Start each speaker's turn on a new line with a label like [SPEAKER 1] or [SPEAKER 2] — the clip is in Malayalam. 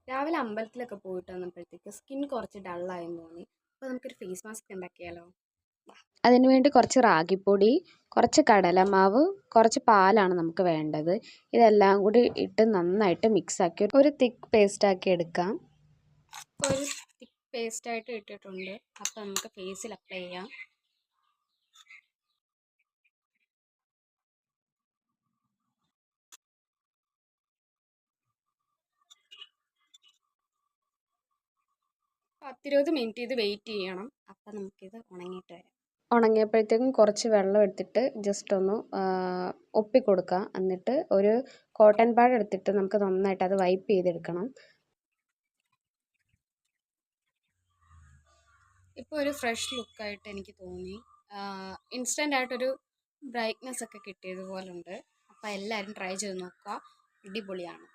[SPEAKER 1] രാവിലെ അമ്പലത്തിലൊക്കെ പോയിട്ട് വന്നപ്പോഴത്തേക്ക് സ്കിൻ കുറച്ച് ഡള്ളായെന്ന് തോന്നി. അപ്പോൾ നമുക്കൊരു ഫേസ് മാസ്ക് ഉണ്ടാക്കിയാലോ? വാ.
[SPEAKER 2] അതിന് വേണ്ടി കുറച്ച് റാഗിപ്പൊടി, കുറച്ച് കടലമാവ്, കുറച്ച് പാലാണ് നമുക്ക് വേണ്ടത്. ഇതെല്ലാം കൂടി ഇട്ട് നന്നായിട്ട് മിക്സാക്കി ഒരു തിക്ക് പേസ്റ്റാക്കി എടുക്കാം.
[SPEAKER 1] ഇപ്പോൾ ഒരു തിക്ക് പേസ്റ്റായിട്ട് ഇട്ടിട്ടുണ്ട്. അപ്പോൾ നമുക്ക് ഫേസിൽ അപ്ലൈ ചെയ്യാം. അപ്പോൾ 10-20 മിനിറ്റ് ഇത് വെയിറ്റ് ചെയ്യണം. അപ്പോൾ നമുക്കിത് ഉണങ്ങിയിട്ട് വരാം.
[SPEAKER 2] ഉണങ്ങിയപ്പോഴത്തേക്കും കുറച്ച് വെള്ളം എടുത്തിട്ട് ജസ്റ്റ് ഒന്ന് ഒപ്പിക്കൊടുക്കുക. എന്നിട്ട് ഒരു കോട്ടൺ പാഡ് എടുത്തിട്ട് നമുക്ക് നന്നായിട്ട് അത് വൈപ്പ് ചെയ്തെടുക്കണം.
[SPEAKER 1] ഇപ്പോൾ ഒരു ഫ്രഷ് ലുക്കായിട്ട് എനിക്ക് തോന്നി. ഇൻസ്റ്റൻ്റ് ആയിട്ടൊരു ബ്രൈറ്റ്നെസ് ഒക്കെ കിട്ടിയതുപോലുണ്ട്. അപ്പോൾ എല്ലാവരും ട്രൈ ചെയ്ത് നോക്കുക. അടിപൊളിയാണ്.